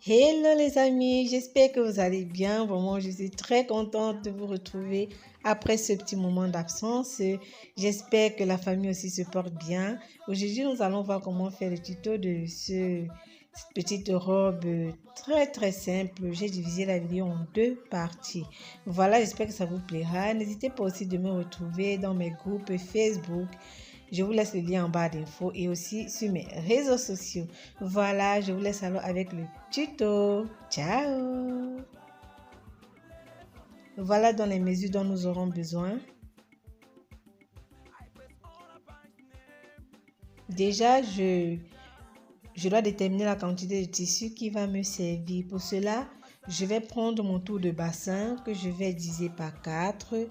Hello les amis, j'espère que vous allez bien. Vraiment, je suis très contente de vous retrouver après ce petit moment d'absence. J'espère que la famille aussi se porte bien. Aujourd'hui, nous allons voir comment faire le tuto de cette petite robe très simple. J'ai divisé la vidéo en deux parties. Voilà, j'espère que ça vous plaira. N'hésitez pas aussi de me retrouver dans mes groupes Facebook. Je vous laisse le lien en barre d'infos et aussi sur mes réseaux sociaux. Voilà, je vous laisse alors avec le tuto. Ciao! Voilà dans les mesures dont nous aurons besoin. Déjà, je dois déterminer la quantité de tissu qui va me servir. Pour cela, je vais prendre mon tour de bassin que je vais diviser par 4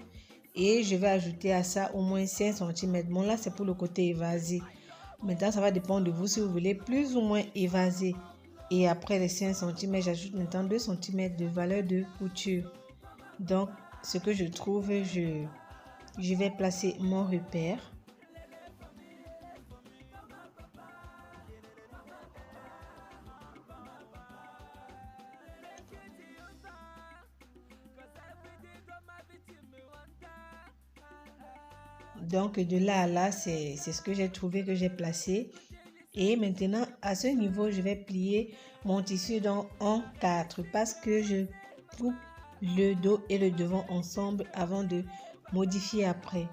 et je vais ajouter à ça au moins 5 cm. Bon, là, c'est pour le côté évasé. Maintenant, ça va dépendre de vous si vous voulez plus ou moins évasé. Et après les 5 cm, j'ajoute maintenant 2 cm de valeur de couture. Donc, ce que je trouve, je vais placer mon repère. Donc, de là à là, c'est ce que j'ai trouvé que j'ai placé. Et maintenant, à ce niveau, je vais plier mon tissu en 4 parce que je coupe le dos et le devant ensemble avant de modifier après.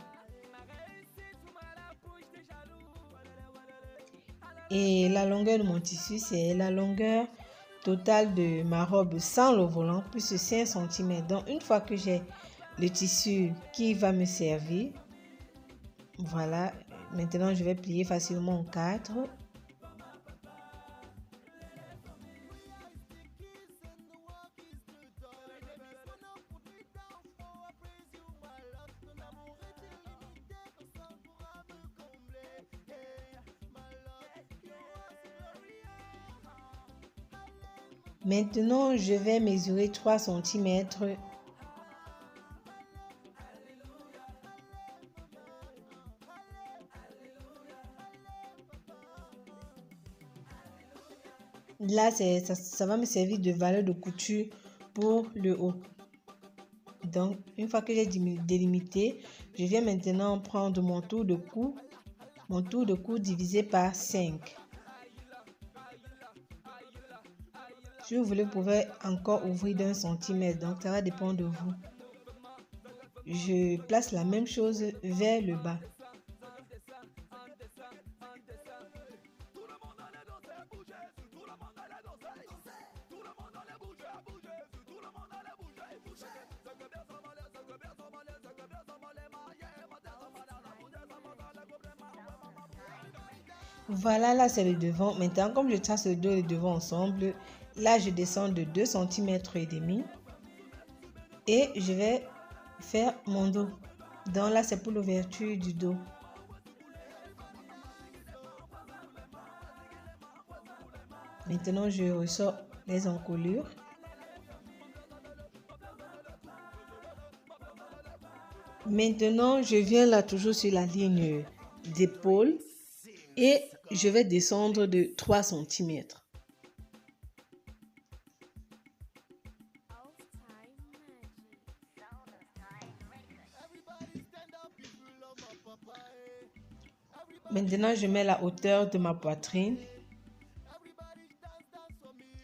Et la longueur de mon tissu, c'est la longueur totale de ma robe sans le volant plus 5 cm. Donc, une fois que j'ai le tissu qui va me servir, voilà, maintenant je vais plier facilement en 4. Maintenant, je vais mesurer 3 cm. Là, ça va me servir de valeur de couture pour le haut. Donc, une fois que j'ai délimité, je viens maintenant prendre mon tour de cou divisé par 5. Si vous voulez, vous pouvez encore ouvrir d'1 cm, donc ça va dépendre de vous. Je place la même chose vers le bas. Voilà, là c'est le devant. Maintenant, comme je trace le dos et le devant ensemble, là je descends de 2 cm et demi et je vais faire mon dos. Donc là c'est pour l'ouverture du dos. Maintenant, je ressors les encolures. Maintenant, je viens là toujours sur la ligne d'épaule et je vais descendre de 3 cm. Maintenant, je mets la hauteur de ma poitrine.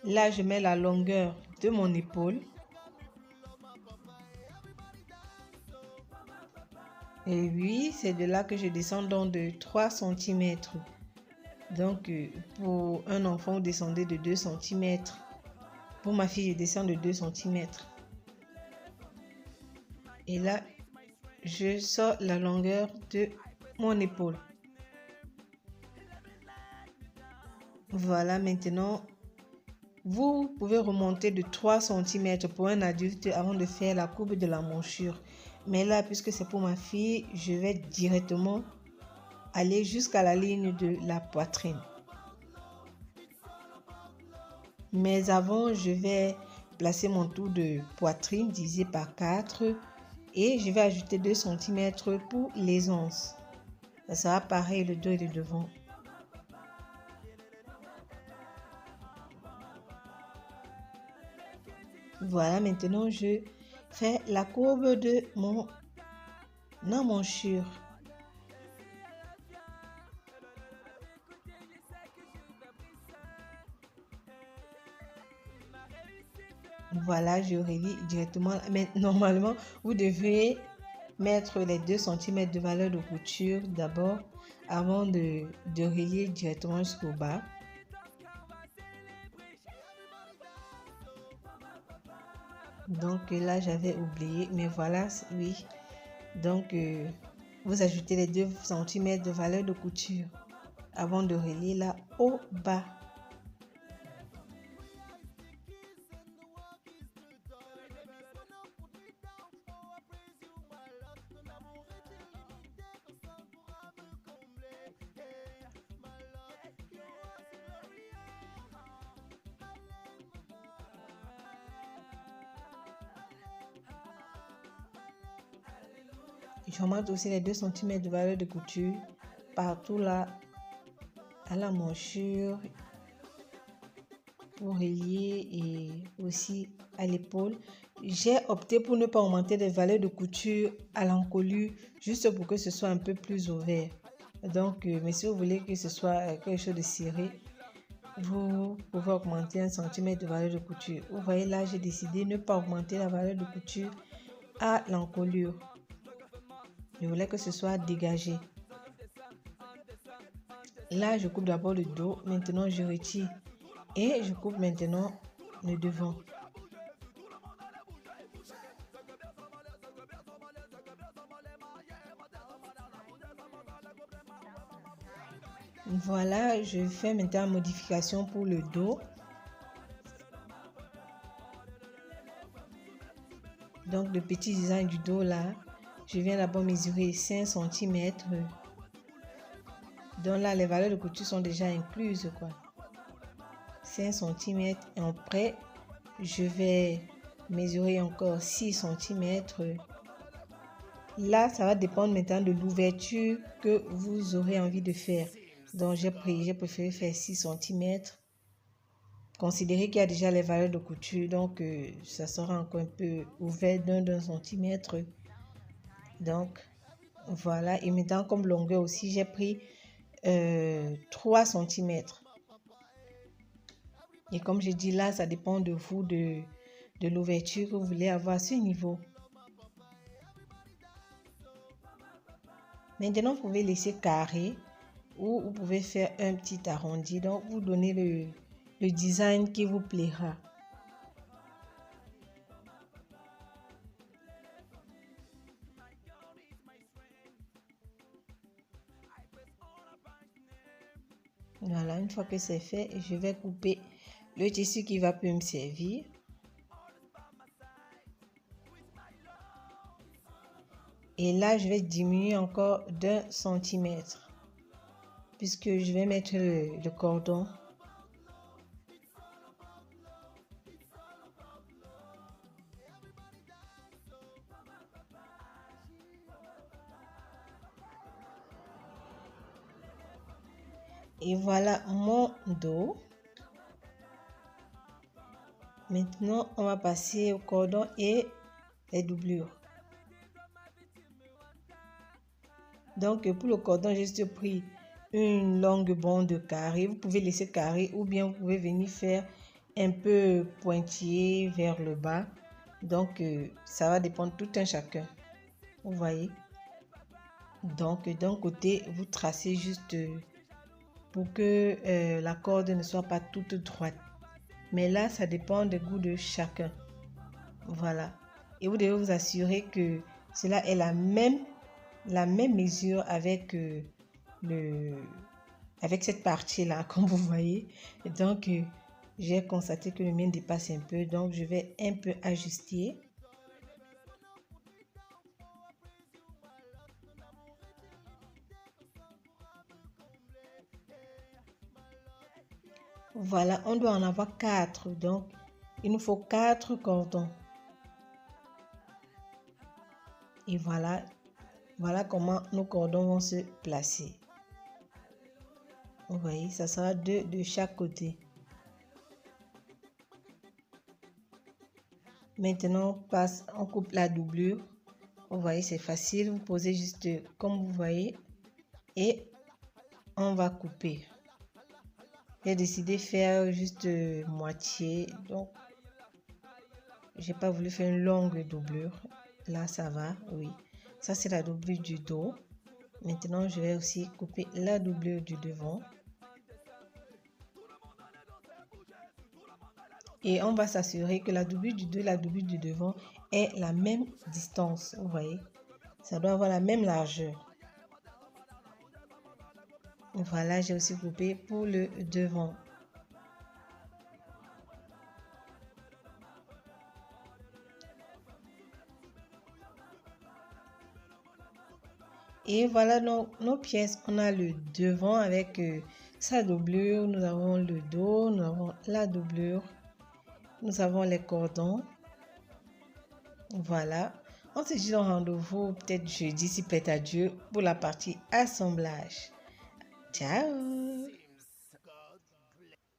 Là, je mets la longueur de mon épaule. Et oui, c'est de là que je descends donc de 3 cm. Donc, pour un enfant, vous descendez de 2 cm. Pour ma fille, je descends de 2 cm. Et là, je sors la longueur de mon épaule. Voilà, maintenant, vous pouvez remonter de 3 cm pour un adulte avant de faire la courbe de la manchure. Mais là, puisque c'est pour ma fille, je vais directement aller jusqu'à la ligne de la poitrine. Mais avant, je vais placer mon tour de poitrine divisé par 4 et je vais ajouter 2 cm pour les onces. Ça sera pareil le dos et le devant. Voilà, maintenant je fais la courbe de mon emmanchure. Voilà, je relie directement. Mais normalement, vous devez mettre les 2 cm de valeur de couture d'abord avant de relier directement jusqu'au bas. Donc là, j'avais oublié, mais voilà, oui. Donc, vous ajoutez les 2 cm de valeur de couture avant de relier là au bas. Je remonte aussi les 2 cm de valeur de couture partout là à la manchure pour relier et aussi à l'épaule. J'ai opté pour ne pas augmenter les valeurs de couture à l'encolure juste pour que ce soit un peu plus ouvert. Donc, mais si vous voulez que ce soit quelque chose de serré, vous pouvez augmenter 1 cm de valeur de couture. Vous voyez là, j'ai décidé de ne pas augmenter la valeur de couture à l'encolure. Je voulais que ce soit dégagé. Là, je coupe d'abord le dos. Maintenant, je retire. Et je coupe maintenant le devant. Voilà, je fais maintenant modification pour le dos. Donc, le petit design du dos là, je viens d'abord mesurer 5 cm. Donc là, les valeurs de couture sont déjà incluses, quoi. 5 cm. Et après, je vais mesurer encore 6 cm. Là, ça va dépendre maintenant de l'ouverture que vous aurez envie de faire. Donc, j'ai préféré faire 6 cm. Considérez qu'il y a déjà les valeurs de couture, donc ça sera encore un peu ouvert d'un centimètre. Donc, voilà. Et maintenant, comme longueur aussi, j'ai pris 3 cm. Et comme je dis là, ça dépend de vous, de l'ouverture que vous voulez avoir à ce niveau. Maintenant, vous pouvez laisser carré ou vous pouvez faire un petit arrondi. Donc, vous donnez le design qui vous plaira. Voilà, une fois que c'est fait, je vais couper le tissu qui va plus me servir. Et là, je vais diminuer encore d'1 centimètre puisque je vais mettre le cordon. Et voilà mon dos. Maintenant, on va passer au cordon et les doublures. Donc, pour le cordon, j'ai juste pris une longue bande carrée. Vous pouvez laisser carré ou bien vous pouvez venir faire un peu pointillé vers le bas. Donc, ça va dépendre tout un chacun. Vous voyez? Donc, d'un côté, vous tracez juste pour que la corde ne soit pas toute droite. Mais là, ça dépend des goûts de chacun. Voilà. Et vous devez vous assurer que cela est la même mesure avec, avec cette partie-là, comme vous voyez. Et donc, j'ai constaté que le mien dépasse un peu. Donc, je vais un peu ajuster. Voilà, on doit en avoir 4. Donc, il nous faut 4 cordons. Et voilà comment nos cordons vont se placer. Vous voyez, ça sera 2 de chaque côté. Maintenant, on coupe la doublure. Vous voyez, c'est facile. Vous posez juste comme vous voyez et on va couper. J'ai décidé de faire juste moitié. Donc, j'ai pas voulu faire une longue doublure. Là, ça va, oui. Ça, c'est la doublure du dos. Maintenant, je vais aussi couper la doublure du devant. Et on va s'assurer que la doublure du dos et la doublure du devant est la même distance. Vous voyez, ça doit avoir la même largeur. Voilà, j'ai aussi coupé pour le devant. Et voilà nos pièces. On a le devant avec sa doublure. Nous avons le dos. Nous avons la doublure. Nous avons les cordons. Voilà. On se dit au rendez-vous peut-être jeudi si plaît à Dieu pour la partie assemblage. Ciao!